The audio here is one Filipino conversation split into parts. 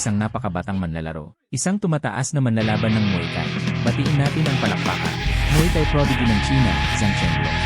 isang napakabatang manlalaro. Isang tumataas na manlalaban ng Muay Thai. Batiin natin ang palakpakan. Muay Thai prodigy ng China, Zhang Chenglong.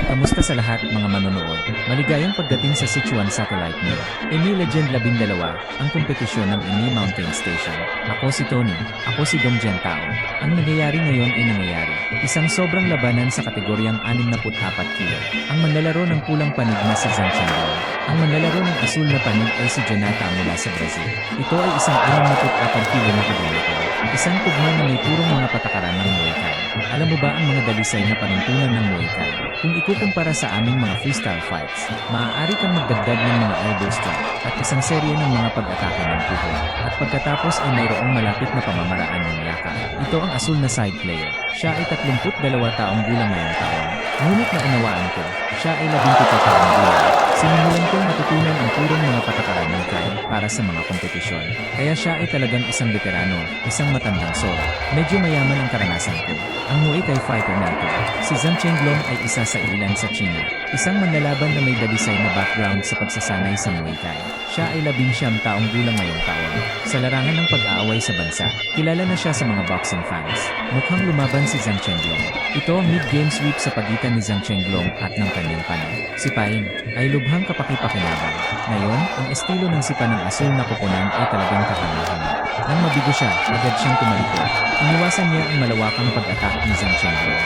Kamusta sa lahat mga manonood? Maligayang pagdating sa Sichuan Satellite Mill. EMI Legend 12, ang kompetisyon ng EMI Mountain Station. Ako si Tony, ako si Dong Jiantao. Ang nangyayari ngayon ay nangyayari. Isang sobrang labanan sa kategoryang 64 kilo. Ang manlalaro ng pulang panig na si Zhang Chenglong. Ang manlalaro ng asul na panig ay si Jonata mula sa Brazil. Ito ay isang 64 kilo na kagamitan. Isang tugma na may purong mga patakaran ng Muay Thai. Alam mo ba ang mga dalisay na panuntunan ng Muay Thai? Kung ikukumpara sa aming mga freestyle fights, maaari kang magdagdag ng mga elbow strike at isang serye ng mga pag-atake ng puho. At pagkatapos ay mayroong malapit na pamamaraan ng yaka. Ito ang asul na side player. Siya ay 32 taong gulang ngayong taon. Ngunit naunawaan ko, siya ay 17 taong gulang. Sinimulan kong matutunan ang purong mga patakaran ng Thai para sa mga kompetisyon. Kaya siya ay talagang isang veterano, isang matandang sora. Medyo mayaman ang karanasan ko. Ang Muay Thai fighter natin, si Zhang Chenglong ay isa sa ilan sa China. Isang manlalaban na may dalisay na background sa pagsasanay sa Muay Thai. Siya ay 19 taong gulang ngayong taon. Sa larangan ng pag-aaway sa bansa, kilala na siya sa mga boxing fans. Mukhang lumaban si Zhang Chenglong. Ito ang mid-game sweep sa pagitan ni Zhang Chenglong at ng kanyang panay. Si Pain ay lubhang kapaki-pakinabang. Ngayon, ang estilo ng sipa ng asul na koponan ay talagang kakamihan. Nang mabigo siya, agad siyang tumalikod. Iniwasan niya ang malawakang pag-attack ni Zhang Chenglong.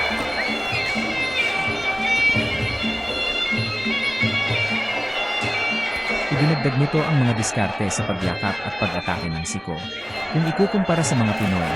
Idinagdag nito ang mga diskarte sa pagyakap at pag-atake ng siko. Kung ikukumpara sa mga Pinoy,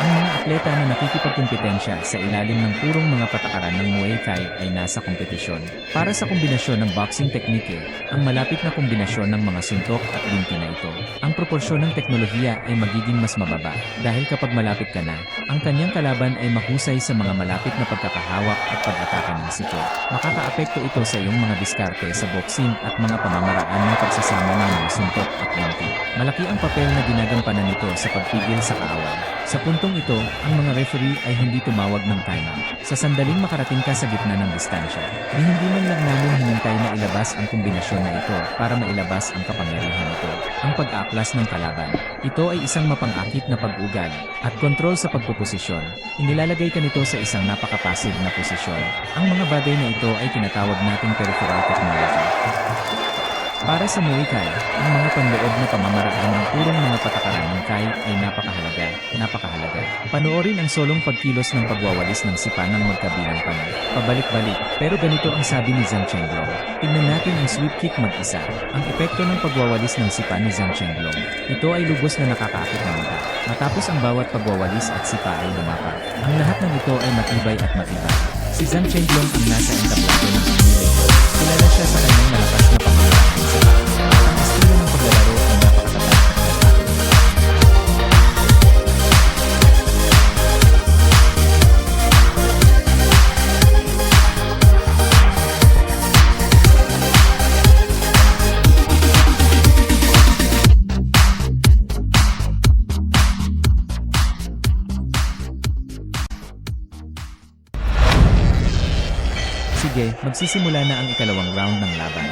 ang mga atleta na nakikipagkompetensya sa ilalim ng purong mga patakaran ng Muay Thai ay nasa kompetisyon. Para sa kombinasyon ng boxing teknike, ang malapit na kombinasyon ng mga suntok at binti na ito, ang proporsyon ng teknolohiya ay magiging mas mababa. Dahil kapag malapit ka na, ang kanyang kalaban ay mahusay sa mga malapit na pagkakahawak at pag-atake ng siko. Makakaapekto ito sa iyong mga diskarte sa boxing at mga pamamaraan ng pagsasama ng mga suntok at binti. Malaki ang papel na ginagampanan nito sa pagpigil sa kaaway. Sa puntong ito, ang mga referee ay hindi tumawag ng timeout. Sa sandaling makarating ka sa gitna ng distansya, ni hindi man lang namin hinintay na ilabas ang kombinasyon na ito para mailabas ang kapangyarihan nito. Ang pag-aaklas ng kalaban. Ito ay isang mapang-akit na pag-ugal at kontrol sa pagpuposisyon. Inilalagay ka nito sa isang napaka-passive na posisyon. Ang mga bagay na ito ay tinatawag nating peripheral technology. Para sa Muay Thai, ang mga panloob na pamamaraan ng purong mga patakaran ng Thai ay napakahalaga. Panoorin ang solong pagkilos ng pagwawalis ng sipa ng magkabilang panay. Pabalik-balik, pero ganito ang sabi ni Zhang Chenglong. Tingnan natin ang sweep kick mag-isa. Ang epekto ng pagwawalis ng sipa ni Zhang Chenglong. Ito ay lubos na nakakaakit ng mata. Matapos ang bawat pagwawalis at sipa ay lumapat. Ang lahat ng ito ay matibay at matibay. Si Zhang Chenglong ang nasa entablado ng pinili. Kilala siya sa kanyang malakas na pamamaraan sa tao. Ang estilo ng paglalaro ay napakatapat at matapos. Sige, magsisimula na ang ikalawang round ng laban.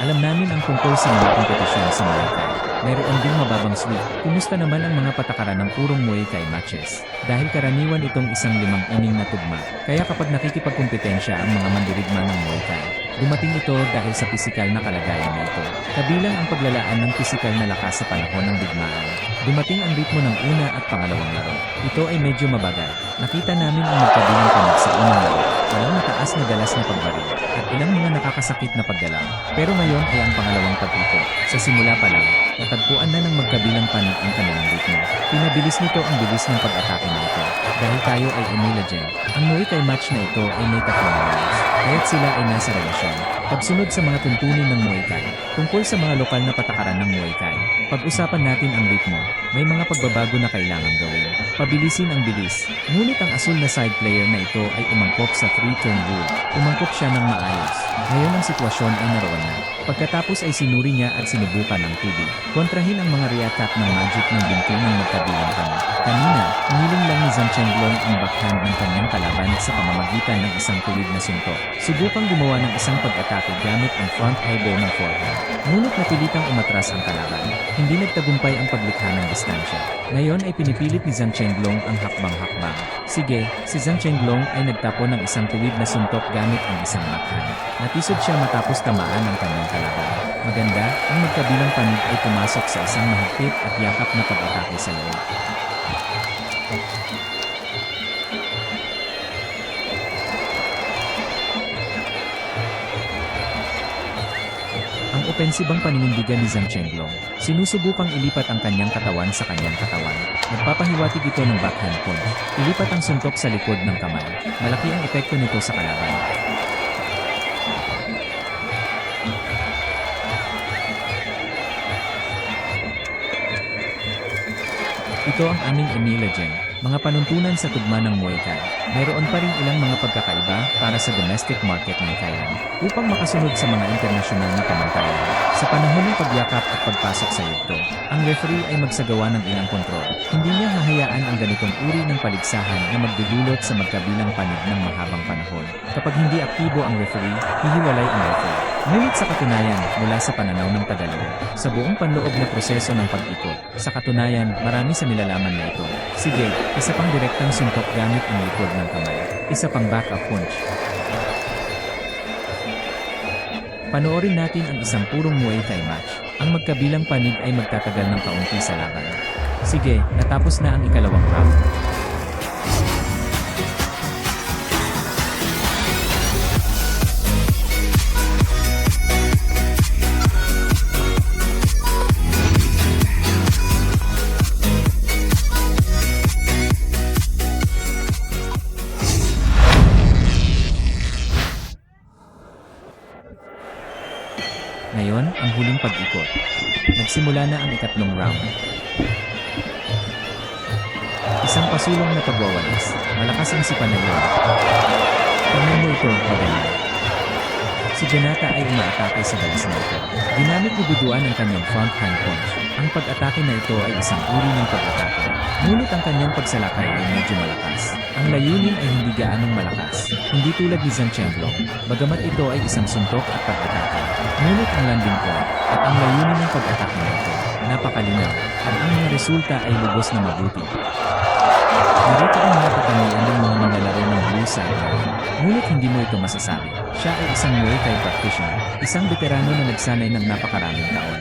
Alam namin ang tungkol sa mga kompetisyon sa Muay Thai. Mayroon ding mababang sweep. Kumusta naman ang mga patakaran ng purong Muay Thai matches? Dahil karaniwan itong isang 5 inning na tugma, kaya kapag nakikipagkompetensya ang mga mandirigma ng Muay Thai, dumating ito dahil sa pisikal na kalagayan na ito. Kabilang ang paglalaan ng pisikal na lakas sa panahon ng digmaan. Dumating ang ritmo ng una at pangalawang laro. Ito ay medyo mabagal. Nakita namin ang magkabilang panig sa unang laro. Walang mataas dalas na pagbaril, at ilang mga nakakasakit na paggalaw. Pero ngayon ay ang pangalawang pag-ikot. Sa simula pa lang, natagpuan na ng magkabilang panig ang kanilang ritmo. Pinabilis nito ang bilis ng pag-atake nito. Dahil tayo ay Legend, ang Muay Thai match na ito ay may tatlong rounds, kaya't sila ay nasa relasyon. Pagsunod sa mga tuntunin ng Muay Thai, tungkol sa mga lokal na patakaran ng Muay Thai, pag-usapan natin ang ritmo. May mga pagbabago na kailangan gawin. Pabilisin ang bilis. Ngunit ang asul na side player na ito ay umangkop sa 3-turn rule. Umangkop siya ng maayos. Ngayon ang sitwasyon ay naroon na. Pagkatapos ay sinuri niya at sinubukan ng tubig. Kontrahin ang mga re-attack ng magic ng binti ng magkabilang kami. Kanina, iniling lang ni Zhang Chenglong ang backhand ng kanyang kalaban sa pamamagitan ng isang tuwid na suntok. Subukang gumawa ng isang pag-atake gamit ang front elbow ng forehand. Ngunit napilitang umatras ang kalaban. Hindi nagtagumpay ang paglikha ng distansya. Ngayon ay pinipilit ni Zhang Chenglong ang hakbang-hakbang. Sige, si Zhang Chenglong ay nagtapon ng isang tuwid na suntok gamit ang isang backhand. Natisod siya matapos tamaan ang kanyang kalaban. Maganda, ang magkabilang panig ay pumasok sa isang mahigpit at yakap na pag-atake sa loob. Ang opensibang paninindigan ni Zhang Chenglong, sinusubukang ilipat ang kanyang katawan sa kanyang katawan. Nagpapahiwatig ito ng backhand punch. Ilipat ang suntok sa likod ng kamay. Malaki ang epekto nito sa kalaban. Ito ang aming Legend, mga panuntunan sa tugma ng Muay Thai. Mayroon pa rin ilang mga pagkakaiba para sa domestic market ng Thailand upang makasunod sa mga internasyonal na pamantayan. Sa panahon ng pagyakap at pagpasok sa yugto, ang referee ay magsagawa ng ilang kontrol. Hindi niya hahayaan ang ganitong uri ng paligsahan na magdudulot sa magkabilang panig ng mahabang panahon. Kapag hindi aktibo ang referee, hihiwalay ang referee. Ngunit sa katunayan, mula sa pananaw ng Tagalog, sa buong panloob na proseso ng pag-ikot, sa katunayan, marami sa nilalaman na ito. Sige, isa pang direktang suntok gamit ang likod ng kamay. Isa pang backup punch. Panoorin natin ang isang purong Muay Thai match. Ang magkabilang panig ay magtatagal ng kaunti sa laban. Sige, natapos na ang ikalawang round. Ngayon, ang huling pag-ikot. Nagsimula na ang ikatlong round. Isang pasulong na pagwawalis. Malakas ang sipanayon. Tingnan mo ito, maganda. Si Jonata ay umaatake sa balas na ito. Ginamit ni Duduan ang kanyang front hand punch. Ang pag-atake na ito ay isang uri ng pag-atake. Ngunit ang kanyang pagsalakay ay medyo malakas. Ang layunin ay hindi gaanong malakas. Hindi tulad ni Zhang Chenglong. Bagamat ito ay isang suntok at pag-atake. Ngunit ang landing point at ang layunin ng pag-atake na ito, napakalinaw, at ang mga resulta ay lubos na mabuti. Narito ang mga katangian ng mga manlalaro ng Blue Samurai. Ngunit hindi mo ito masasabi. Siya ay isang Muay Thai practitioner, isang veterano na nagsanay ng napakaraming taon.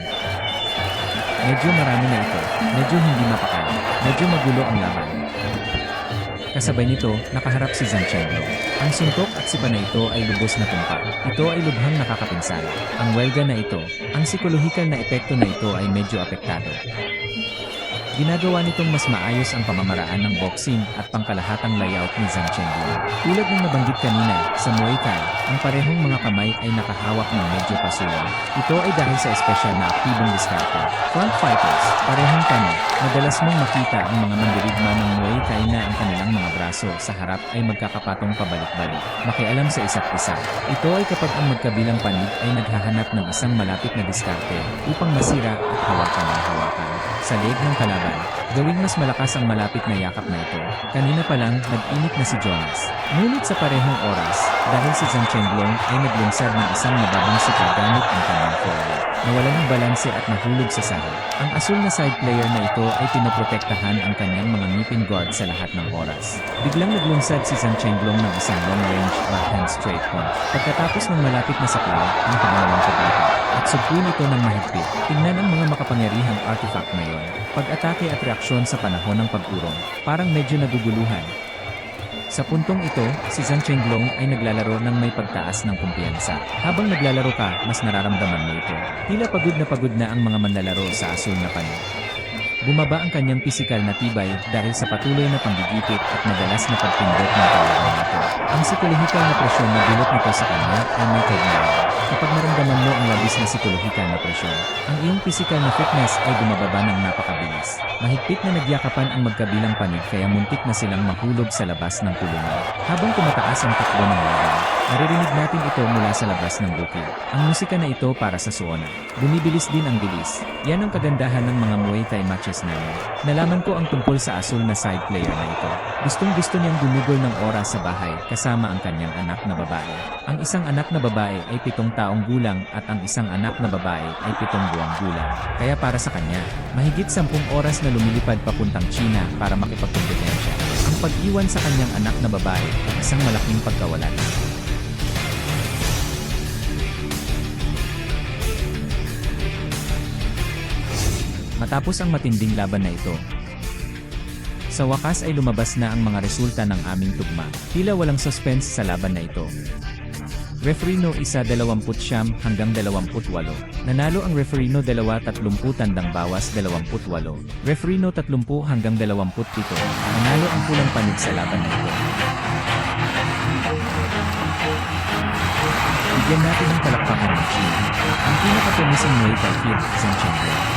Medyo marami na ito, medyo hindi mapakali, medyo magulo ang laban. Kasabay nito, nakaharap si Zhang Chenglong. Ang suntok at sipa na ito ay lubos na tumpak. Ito ay lubhang nakakapinsala. Ang welga na ito, ang psikolohikal na epekto na ito ay medyo apektado. Ginagawa nitong mas maayos ang pamamaraan ng boxing at pangkalahatang layout ni Zhang Chenglong. Tulad ng nabanggit kanina, sa Muay Thai, ang parehong mga kamay ay nakahawak ng medyo pasulong. Ito ay dahil sa espesyal na aktibong diskarte. Front fighters, parehong kami, madalas mong makita ang mga mandirigma ng Muay Thai na ang kanilang mga braso sa harap ay magkakapatong pabalik-balik, makialam sa isa't isa. Ito ay kapag ang magkabilang panig ay naghahanap ng isang malapit na diskarte upang masira at hawakan ng hawakan. Sa leeg ng kalaban, gawing mas malakas ang malapit na yakap na ito. Kanina pa lang, nag-init na si Jonas. Ngunit sa parehong oras, dahil si Zhang Chenglong ay naglunsad ng isang mababang sika gamit ang kanyang forehand. Nawalan ng balanse at nahulog sa sahig. Ang asul na side player na ito ay pinoprotektahan ang kanyang mga ngipin guard sa lahat ng oras. Biglang naglunsad si Zhang Chenglong ng isang long-range backhand straight punch. Pagkatapos ng malapit na saklaw, ang pangalawang paglata, at sugpuin ito ng mahigpit. Tingnan ang mga makapangyarihang artifact na yon. Pag-atake at reaksyon sa panahon ng pag-urong, parang medyo naguguluhan. Sa puntong ito, si Zhang Chenglong ay naglalaro ng may pagtaas ng kumpiyansa. Habang naglalaro ka, mas nararamdaman mo ito. Tila pagod na ang mga manlalaro sa asul na panyo. Bumaba ang kanyang pisikal na tibay dahil sa patuloy na panggigipit at madalas na pagpindot ng kalaban nito. Ang psikolohikal na presyon na dulot nito sa kanya ay may kaugnayan. Kapag naramdaman mo ang labis na psikolohikal na presyon, ang iyong pisikal na fitness ay bumababa ng napakabilis. Mahigpit na nagyakapan ang magkabilang panig kaya muntik na silang mahulog sa labas ng kulungan. Habang tumataas ang takbo ng laban, naririnig natin ito mula sa labas ng bukid. Ang musika na ito para sa suona. Bumibilis din ang bilis. Yan ang kagandahan ng mga Muay Thai matches namin. Nalaman ko ang tungkol sa asul na side player na ito. Gustong-gusto niyang gumugol ng oras sa bahay kasama ang kanyang anak na babae. Ang isang anak na babae ay 7 taong gulang at ang isang anak na babae ay 7 buwang gulang. Kaya para sa kanya, mahigit 10 oras na lumilipad papuntang China para makipagkompetensya. Ang pag-iwan sa kanyang anak na babae ay isang malaking pagkawalan. Matapos ang matinding laban na ito, sa wakas ay lumabas na ang mga resulta ng aming tugma. Tila walang suspense sa laban na ito. Referee no 1-29 hanggang 28. Nanalo ang referee no 2-30 tandang bawas 28. Referee no 30 hanggang 27. Nanalo ang pulang panig sa laban na ito. Bigyan natin ng palakpakan ng China. Ang pinakatumisang Muay Thai kid, Zhang Chenglong.